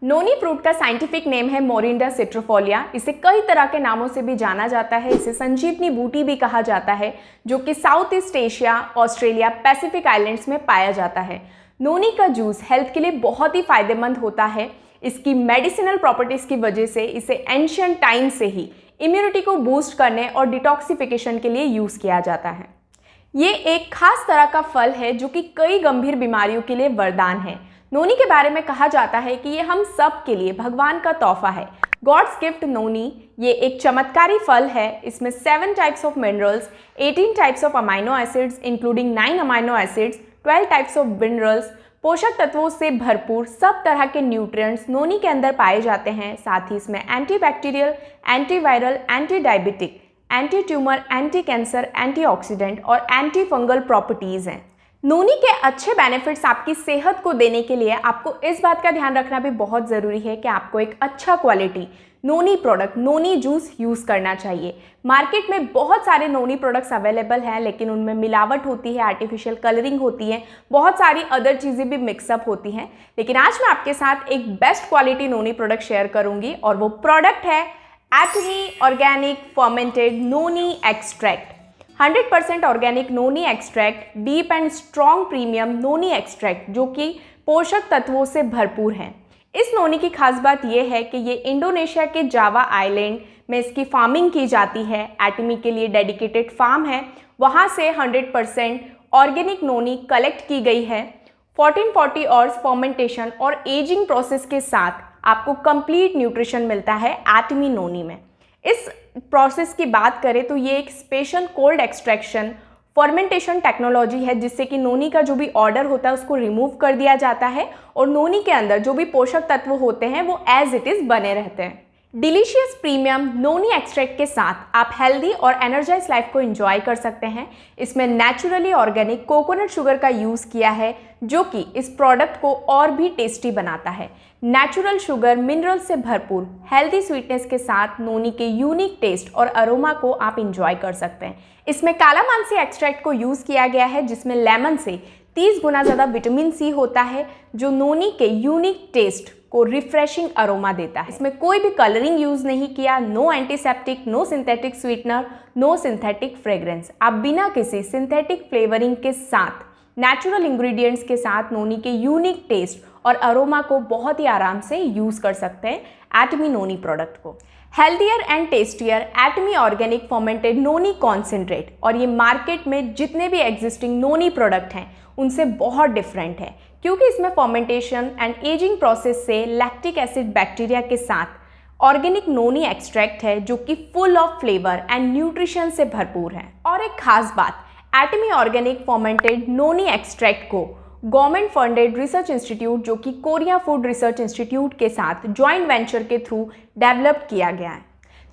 नोनी fruit का scientific name है Morinda सिट्रोफोलिया। इसे कई तरह के नामों से भी जाना जाता है। इसे संजीवनी बूटी भी कहा जाता है, जो कि south east Asia, Australia, Pacific islands में पाया जाता है। नोनी का जूस हेल्थ के लिए बहुत ही फायदेमंद होता है। इसकी मेडिसिनल प्रॉपर्टीज की वजह से इसे एंशिएंट टाइम से ही इम्यूनिटी को बूस्ट करने और डिटॉक्सिफिकेशन के लिए यूज़ किया जाता है। ये एक खास तरह का फल है जो कि कई गंभीर बीमारियों के लिए वरदान है। नोनी के बारे में कहा जाता है कि ये हम सब के लिए भगवान का तोहफा है, गॉड्स गिफ्ट नोनी। ये एक चमत्कारी फल है। इसमें 7 types of minerals, 18 types of amino acids including 9 amino acids, 12 types of minerals, पोषक तत्वों से भरपूर सब तरह के न्यूट्रिएंट्स नोनी के अंदर पाए जाते हैं। साथ ही इसमें antibacterial, antiviral, anti diabetic, anti tumour, anti cancer, antioxidant और एंटी फंगल प्रॉपर्टीज़ हैं। नोनी के अच्छे बेनिफिट्स आपकी सेहत को देने के लिए आपको इस बात का ध्यान रखना भी बहुत ज़रूरी है कि आपको एक अच्छा quality noni product, noni juice use करना चाहिए। मार्केट में बहुत सारे नोनी प्रोडक्ट्स अवेलेबल हैं, लेकिन उनमें मिलावट होती है, आर्टिफिशियल कलरिंग होती है, बहुत सारी अदर चीज़ें भी मिक्सअप होती हैं। लेकिन आज मैं आपके साथ एक best quality noni product share करूँगी और वो प्रोडक्ट है Atomy organic fermented noni extract. 100% organic noni extract, deep and strong premium noni extract, जो कि पोषक तत्वों से भरपूर है। इस नोनी की खास बात यह है कि ये इंडोनेशिया के जावा आइलैंड में इसकी फार्मिंग की जाती है। एटमी के लिए डेडिकेटेड फार्म है, वहाँ से 100% ऑर्गेनिक नोनी कलेक्ट की गई है। 1440 आवर्स फर्मेंटेशन और एजिंग प्रोसेस के साथ आपको कंप्लीट न्यूट्रिशन मिलता है एटमी नोनी में। इस प्रोसेस की बात करें तो ये एक special cold extraction fermentation technology है, जिससे कि नोनी का जो भी ऑर्डर होता है उसको रिमूव कर दिया जाता है और नोनी के अंदर जो भी पोषक तत्व होते हैं वो एज इट इज़ बने रहते हैं। डिलीशियस प्रीमियम नोनी एक्सट्रैक्ट के साथ आप हेल्दी और एनर्जाइज लाइफ को एंजॉय कर सकते हैं। इसमें नेचुरली ऑर्गेनिक कोकोनट शुगर का यूज़ किया है, जो कि इस प्रोडक्ट को और भी टेस्टी बनाता है। नेचुरल शुगर, मिनरल से भरपूर हेल्दी स्वीटनेस के साथ नोनी के यूनिक टेस्ट और अरोमा को आप इंजॉय कर सकते हैं। इसमें कालामानसी एक्सट्रैक्ट को यूज़ किया गया है, जिसमें लेमन से 30 गुना ज़्यादा विटामिन सी होता है, जो नोनी के यूनिक टेस्ट को रिफ्रेशिंग अरोमा देता है। इसमें कोई भी कलरिंग यूज़ नहीं किया, no antiseptic, no synthetic sweetener, no synthetic fragrance. आप बिना किसी सिंथेटिक फ्लेवरिंग के साथ, नेचुरल इंग्रेडिएंट्स के साथ नोनी के यूनिक टेस्ट और अरोमा को बहुत ही आराम से यूज़ कर सकते हैं एटमी नोनी प्रोडक्ट को। Healthier and tastier Atomy organic fermented noni concentrate, और ये मार्केट में जितने भी एग्जिस्टिंग नोनी प्रोडक्ट हैं उनसे बहुत डिफरेंट है, क्योंकि इसमें फर्मेंटेशन एंड एजिंग प्रोसेस से लैक्टिक एसिड बैक्टीरिया के साथ ऑर्गेनिक नोनी एक्सट्रैक्ट है, जो कि full of flavour and nutrition से भरपूर है। और एक खास बात, एटमी ऑर्गेनिक फर्मेंटेड नोनी एक्सट्रैक्ट को गवर्नमेंट फंडेड रिसर्च इंस्टीट्यूट, जो कि कोरिया फूड रिसर्च इंस्टीट्यूट के साथ जॉइंट वेंचर के थ्रू डेवलप किया गया है।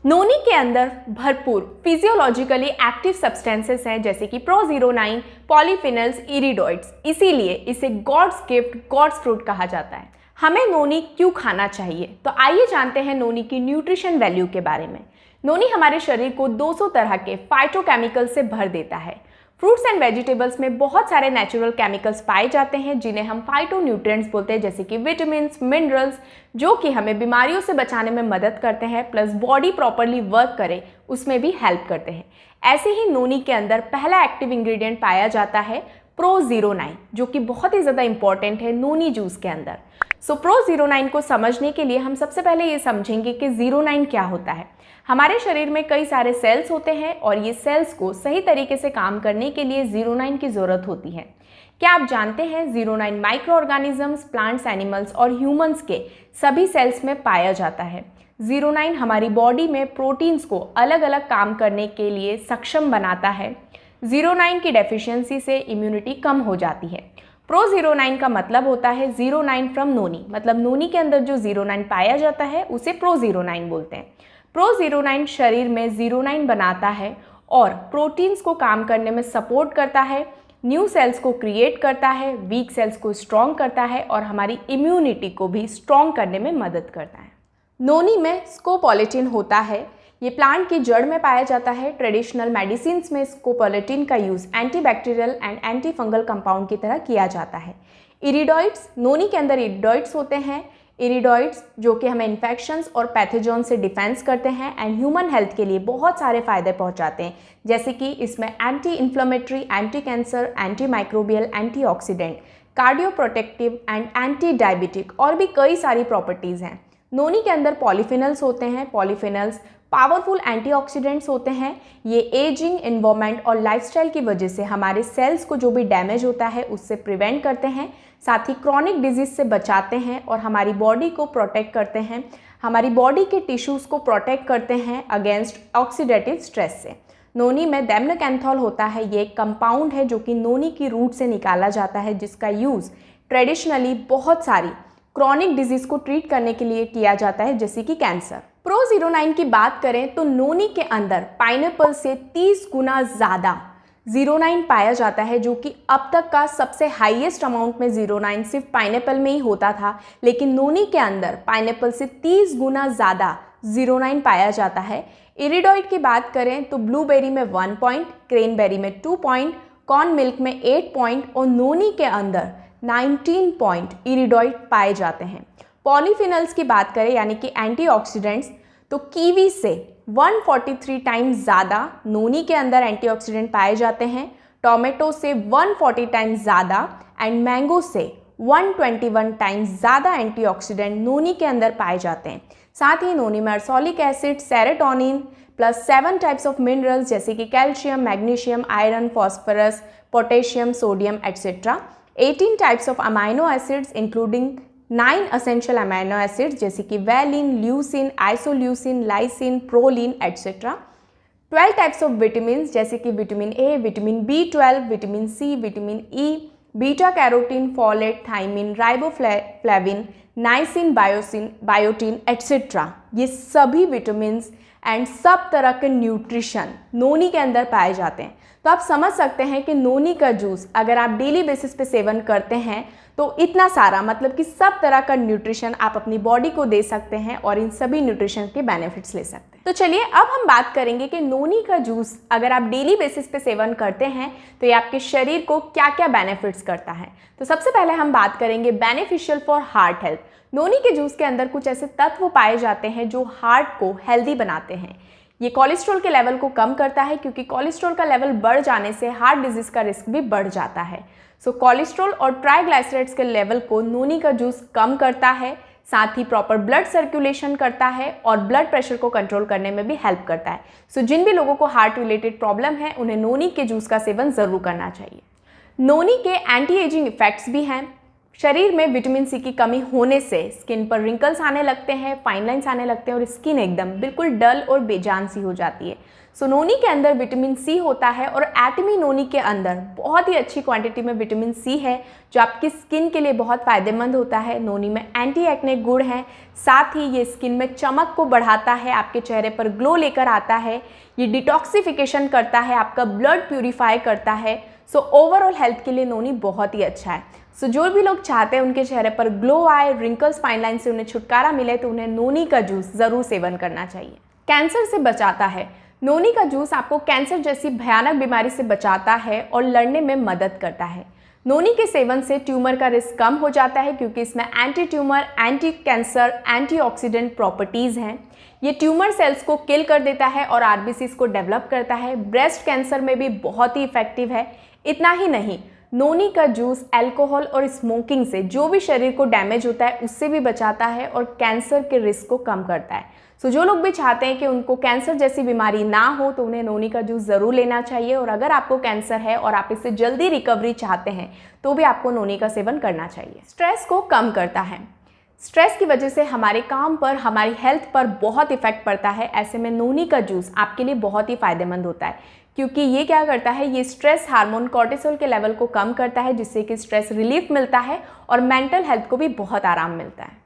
नोनी के अंदर भरपूर फिजियोलॉजिकली एक्टिव सब्सटेंसेस हैं, जैसे कि प्रोजीरोनाइन, पॉलीफिनल्स, इरिडोइड्स। इसीलिए इसे गॉड्स गिफ्ट, गॉड्स फ्रूट कहा जाता है। हमें नोनी क्यों खाना चाहिए, तो आइए जानते हैं नोनी की न्यूट्रिशन वैल्यू के बारे में। नोनी हमारे शरीर को 200 तरह के फाइटोकेमिकल से भर देता है। फ्रूट्स एंड वेजिटेबल्स में बहुत सारे नेचुरल केमिकल्स पाए जाते हैं, जिन्हें हम फाइटोन्यूट्रिएंट्स बोलते हैं, जैसे कि विटामिन्स, मिनरल्स, जो कि हमें बीमारियों से बचाने में मदद करते हैं, प्लस बॉडी प्रॉपरली वर्क करे उसमें भी हेल्प करते हैं। ऐसे ही नोनी के अंदर पहला एक्टिव इंग्रेडिएंट पाया जाता है प्रोजीरोनाइन, जो कि बहुत ही ज़्यादा इंपॉर्टेंट है नोनी जूस के अंदर। सो प्रोजीरोनाइन को समझने के लिए हम सबसे पहले ये समझेंगे कि जीरोनाइन क्या होता है। हमारे शरीर में कई सारे सेल्स होते हैं और ये सेल्स को सही तरीके से काम करने के लिए जीरोनाइन की ज़रूरत होती है। क्या आप जानते हैं जीरोनाइन माइक्रो ऑर्गेनिजम्स, प्लांट्स, एनिमल्स और ह्यूमंस के सभी सेल्स में पाया जाता है। जीरोनाइन हमारी बॉडी में प्रोटीन्स को अलग अलग काम करने के लिए सक्षम बनाता है। जीरोनाइन की डेफिशिएंसी से इम्यूनिटी कम हो जाती है। प्रोजीरोनाइन का मतलब होता है 09 फ्रॉम नोनी, मतलब नोनी के अंदर जो जीरोनाइन पाया जाता है उसे प्रोजीरोनाइन बोलते हैं। प्रोजीरोनाइन शरीर में जीरोनाइन बनाता है और प्रोटीन्स को काम करने में सपोर्ट करता है, न्यू सेल्स को क्रिएट करता है, वीक सेल्स को स्ट्रॉन्ग करता है और हमारी इम्यूनिटी को भी स्ट्रॉन्ग करने में मदद करता है। नोनी में स्कोपोलेटिन होता है। ये प्लांट की जड़ में पाया जाता है। ट्रेडिशनल मेडिसिन्स में स्कोपोलेटिन का use antibacterial and anti fungal compound की तरह किया जाता है। इरिडोइड्स, नोनी के अंदर इरिडोइड्स होते हैं। इरिडॉइड्स जो कि हमें इन्फेक्शंस और पैथोजन से डिफेंस करते हैं एंड ह्यूमन हेल्थ के लिए बहुत सारे फायदे पहुंचाते हैं, जैसे कि इसमें anti inflammatory, anti cancer, anti microbial, antioxidant, cardio protective and anti diabetic और भी कई सारी प्रॉपर्टीज़ हैं। नोनी के अंदर पॉलीफिनल्स होते हैं। पॉलीफिनल्स पावरफुल एंटीऑक्सीडेंट्स होते हैं। ये एजिंग, एनवायरनमेंट और लाइफस्टाइल की वजह से हमारे सेल्स को जो भी डैमेज होता है उससे प्रिवेंट करते हैं, साथ ही क्रॉनिक डिजीज से बचाते हैं और हमारी बॉडी को प्रोटेक्ट करते हैं, हमारी बॉडी के टिश्यूज़ को प्रोटेक्ट करते हैं अगेंस्ट ऑक्सीडेटिव स्ट्रेस से। नोनी में दैमनोकैंथोल होता है। ये एक कंपाउंड है जो कि नोनी की रूट से निकाला जाता है, जिसका यूज़ ट्रेडिशनली बहुत सारी क्रॉनिक डिजीज को ट्रीट करने के लिए किया जाता है, जैसे कि कैंसर। प्रो-09 की बात करें तो नोनी के अंदर पाइनएप्पल से 30 गुना ज़्यादा 09 पाया जाता है, जो कि अब तक का सबसे हाईएस्ट अमाउंट में 09 सिर्फ पाइनएप्पल में ही होता था, लेकिन नोनी के अंदर पाइनएप्पल से 30 गुना ज़्यादा 09 पाया जाता है। इरिडॉइड की बात करें तो ब्लूबेरी में 1 पॉइंट, क्रेनबेरी में 2 पॉइंट, कॉर्न मिल्क में 8 पॉइंट और नोनी के अंदर 19 पॉइंट इरिडॉइड पाए जाते हैं। पॉलीफिनल्स की बात करें यानी कि एंटीऑक्सीडेंट्स, तो कीवी से 143 टाइम्स ज़्यादा नोनी के अंदर एंटीऑक्सीडेंट पाए जाते हैं, टोमेटो से 140 टाइम्स ज़्यादा एंड मैंगो से 121 टाइम्स ज़्यादा एंटीऑक्सीडेंट नोनी के अंदर पाए जाते हैं। साथ ही नोनी में ursolic acid, serotonin plus 7 types of minerals जैसे कि calcium, magnesium, iron, phosphorus, potassium, sodium etcetera, 18 types of amino acids including 9 essential amino acids जैसे कि valine, leucine, isoleucine, lysine, proline etcetera, 12 types of vitamin जैसे कि vitamin A, vitamin B12, vitamin C, vitamin E, beta carotene, folate, thiamine, riboflavin, niacin, biotin etcetera. ये सभी vitamin and सब तरह के nutrition नोनी के अंदर पाए जाते हैं। तो आप समझ सकते हैं कि नोनी का जूस अगर आप डेली बेसिस पे सेवन करते हैं तो इतना सारा मतलब कि सब तरह का न्यूट्रिशन आप अपनी बॉडी को दे सकते हैं और इन सभी न्यूट्रिशन के बेनिफिट्स ले सकते हैं। तो चलिए अब हम बात करेंगे कि नोनी का जूस अगर आप डेली बेसिस पे सेवन करते हैं तो ये आपके शरीर को क्या क्या बेनिफिट्स करता है। तो सबसे पहले हम बात करेंगे बेनिफिशियल फॉर हार्ट हेल्थ। नोनी के जूस के अंदर कुछ ऐसे तत्व पाए जाते हैं जो हार्ट को हेल्दी बनाते हैं। ये कोलेस्ट्रॉल के लेवल को कम करता है, क्योंकि कोलेस्ट्रॉल का लेवल बढ़ जाने से हार्ट डिजीज का रिस्क भी बढ़ जाता है। सो कोलेस्ट्रॉल और ट्राइग्लाइसराइड्स के लेवल को नोनी का जूस कम करता है, साथ ही प्रॉपर ब्लड सर्कुलेशन करता है और ब्लड प्रेशर को कंट्रोल करने में भी हेल्प करता है। सो जिन भी लोगों को हार्ट रिलेटेड प्रॉब्लम है उन्हें नोनी के जूस का सेवन ज़रूर करना चाहिए। नोनी के एंटी एजिंग इफेक्ट्स भी हैं। शरीर में विटामिन सी की कमी होने से स्किन पर रिंकल्स आने लगते हैं, फाइन लाइंस आने लगते हैं और स्किन एकदम बिल्कुल डल और बेजान सी हो जाती है। सो नोनी के अंदर विटामिन सी होता है और एटमी नोनी के अंदर बहुत ही अच्छी क्वांटिटी में विटामिन सी है जो आपकी स्किन के लिए बहुत फ़ायदेमंद होता है। नोनी में एंटी एक्ने गुण है, साथ ही ये स्किन में चमक को बढ़ाता है, आपके चेहरे पर ग्लो लेकर आता है, ये डिटॉक्सिफिकेशन करता है, आपका ब्लड प्यूरिफाई करता है। सो ओवरऑल हेल्थ के लिए नोनी बहुत ही अच्छा है। सो जो भी लोग चाहते हैं उनके चेहरे पर ग्लो आए, रिंकल्स, फाइन लाइन से उन्हें छुटकारा मिले, तो उन्हें नोनी का जूस ज़रूर सेवन करना चाहिए। कैंसर से बचाता है। नोनी का जूस आपको कैंसर जैसी भयानक बीमारी से बचाता है और लड़ने में मदद करता है। नोनी के सेवन से ट्यूमर का रिस्क कम हो जाता है, क्योंकि इसमें anti tumour, anti cancer, antioxidant properties हैं। ये ट्यूमर सेल्स को किल कर देता है और आरबीसीज को डेवलप करता है। ब्रेस्ट कैंसर में भी बहुत ही इफेक्टिव है। इतना ही नहीं, नोनी का जूस अल्कोहल और स्मोकिंग से जो भी शरीर को डैमेज होता है उससे भी बचाता है और कैंसर के रिस्क को कम करता है। सो जो लोग भी चाहते हैं कि उनको कैंसर जैसी बीमारी ना हो तो उन्हें नोनी का जूस ज़रूर लेना चाहिए। और अगर आपको कैंसर है और आप इससे जल्दी रिकवरी चाहते हैं तो भी आपको नोनी का सेवन करना चाहिए। स्ट्रेस को कम करता है। स्ट्रेस की वजह से हमारे काम पर, हमारी हेल्थ पर बहुत इफेक्ट पड़ता है। ऐसे में नोनी का जूस आपके लिए बहुत ही फ़ायदेमंद होता है, क्योंकि ये क्या करता है, ये स्ट्रेस हार्मोन कॉर्टिसोल के लेवल को कम करता है, जिससे कि स्ट्रेस रिलीफ मिलता है और मेंटल हेल्थ को भी बहुत आराम मिलता है।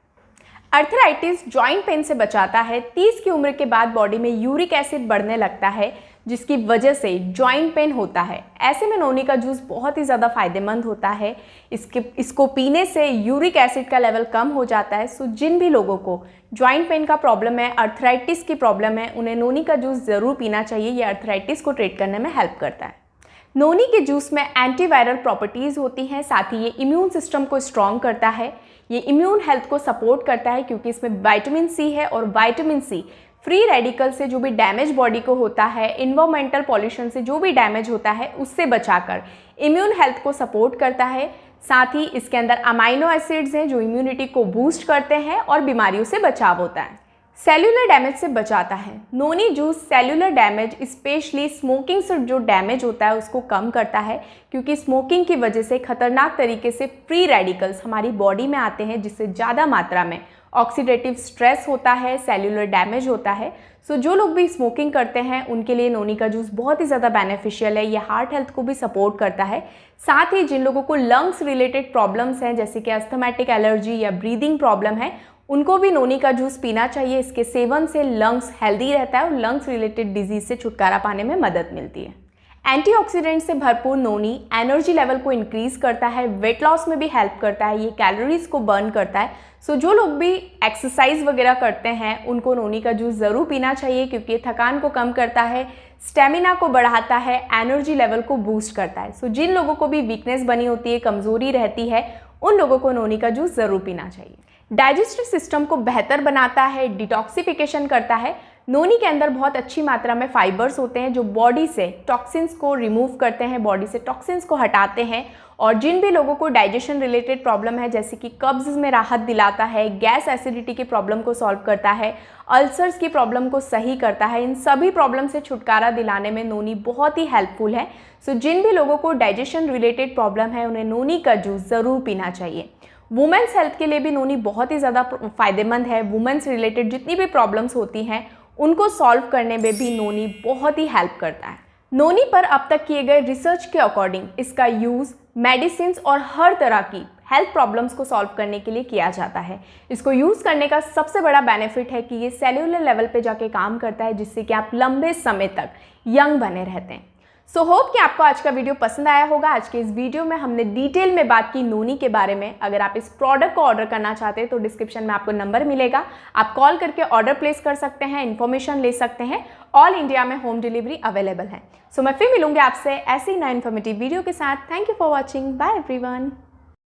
अर्थराइटिस जॉइंट पेन से बचाता है। 30 की उम्र के बाद बॉडी में यूरिक एसिड बढ़ने लगता है, जिसकी वजह से जॉइंट पेन होता है। ऐसे में नोनी का जूस बहुत ही ज़्यादा फायदेमंद होता है। इसको पीने से यूरिक एसिड का लेवल कम हो जाता है। सो जिन भी लोगों को जॉइंट पेन का प्रॉब्लम है, अर्थराइटिस की प्रॉब्लम है, उन्हें नोनी का जूस ज़रूर पीना चाहिए। ये अर्थराइटिस को ट्रीट करने में हेल्प करता है। नोनी के जूस में एंटीवायरल प्रॉपर्टीज़ होती हैं, साथ ही ये इम्यून सिस्टम को स्ट्रॉन्ग करता है। ये इम्यून हेल्थ को सपोर्ट करता है क्योंकि इसमें विटामिन सी है और विटामिन सी फ्री रेडिकल से जो भी डैमेज बॉडी को होता है, इन्वायरमेंटल पॉल्यूशन से जो भी डैमेज होता है उससे बचाकर इम्यून हेल्थ को सपोर्ट करता है। साथ ही इसके अंदर अमाइनो एसिड्स हैं जो इम्यूनिटी को बूस्ट करते हैं और बीमारियों से बचाव होता है। सेल्यूलर डैमेज से बचाता है। Noni juice cellular damage specially smoking से जो डैमेज होता है उसको कम करता है क्योंकि स्मोकिंग की वजह से खतरनाक तरीके से फ्री रेडिकल्स हमारी बॉडी में आते हैं जिससे ज़्यादा मात्रा में ऑक्सीडेटिव स्ट्रेस होता है, सेल्यूलर डैमेज होता है। सो जो लोग भी स्मोकिंग करते हैं उनके लिए नोनी का जूस बहुत ही ज़्यादा बेनिफिशियल है। ये हार्ट हेल्थ को भी सपोर्ट करता है। साथ ही जिन लोगों को लंग्स रिलेटेड प्रॉब्लम्स हैं जैसे कि अस्थमेटिक एलर्जी या ब्रीदिंग प्रॉब्लम है उनको भी नोनी का जूस पीना चाहिए। इसके सेवन से लंग्स हेल्दी रहता है और लंग्स रिलेटेड डिजीज से छुटकारा पाने में मदद मिलती है। एंटीऑक्सीडेंट से भरपूर नोनी एनर्जी लेवल को इंक्रीज करता है, वेट लॉस में भी हेल्प करता है, ये कैलोरीज को बर्न करता है। सो जो लोग भी एक्सरसाइज वगैरह करते हैं उनको नोनी का जूस ज़रूर पीना चाहिए क्योंकि ये थकान को कम करता है, स्टेमिना को बढ़ाता है, एनर्जी लेवल को बूस्ट करता है। सो जिन लोगों को भी वीकनेस बनी होती है, कमज़ोरी रहती है, उन लोगों को नोनी का जूस ज़रूर पीना चाहिए। डाइजेस्टिव सिस्टम को बेहतर बनाता है, डिटॉक्सिफिकेशन करता है। नोनी के अंदर बहुत अच्छी मात्रा में फाइबर्स होते हैं जो बॉडी से टॉक्सिन्स को रिमूव करते हैं, बॉडी से टॉक्सिन्स को हटाते हैं। और जिन भी लोगों को डाइजेशन रिलेटेड प्रॉब्लम है जैसे कि कब्ज में राहत दिलाता है, गैस एसिडिटी की प्रॉब्लम को सॉल्व करता है, अल्सर्स की प्रॉब्लम को सही करता है, इन सभी प्रॉब्लम से छुटकारा दिलाने में नोनी बहुत ही हेल्पफुल है। सो जिन भी लोगों को डाइजेशन रिलेटेड प्रॉब्लम है उन्हें नोनी का जूस ज़रूर पीना चाहिए। वुमेन्स हेल्थ के लिए भी नोनी बहुत ही ज़्यादा फ़ायदेमंद है। वुमेन्स रिलेटेड जितनी भी प्रॉब्लम्स होती हैं उनको सॉल्व करने में भी नोनी बहुत ही हेल्प करता है। नोनी पर अब तक किए गए रिसर्च के अकॉर्डिंग इसका यूज़ मेडिसिन और हर तरह की हेल्थ प्रॉब्लम्स को सॉल्व करने के लिए किया जाता है। इसको यूज़ करने का सबसे बड़ा बेनिफिट है कि ये सेल्यूलर लेवल पे जाके काम करता है जिससे कि आप लंबे समय तक यंग बने रहते हैं। सो होप कि आपको आज का वीडियो पसंद आया होगा। आज के इस वीडियो में हमने डिटेल में बात की नोनी के बारे में। अगर आप इस प्रोडक्ट को ऑर्डर करना चाहते हैं तो डिस्क्रिप्शन में आपको नंबर मिलेगा, आप कॉल करके ऑर्डर प्लेस कर सकते हैं, इन्फॉर्मेशन ले सकते हैं। ऑल इंडिया में होम डिलीवरी अवेलेबल है। सो मैं फिर मिलूंगी आपसे ऐसी नई इन्फॉर्मेटिव वीडियो के साथ। Thank you for watching. Bye everyone.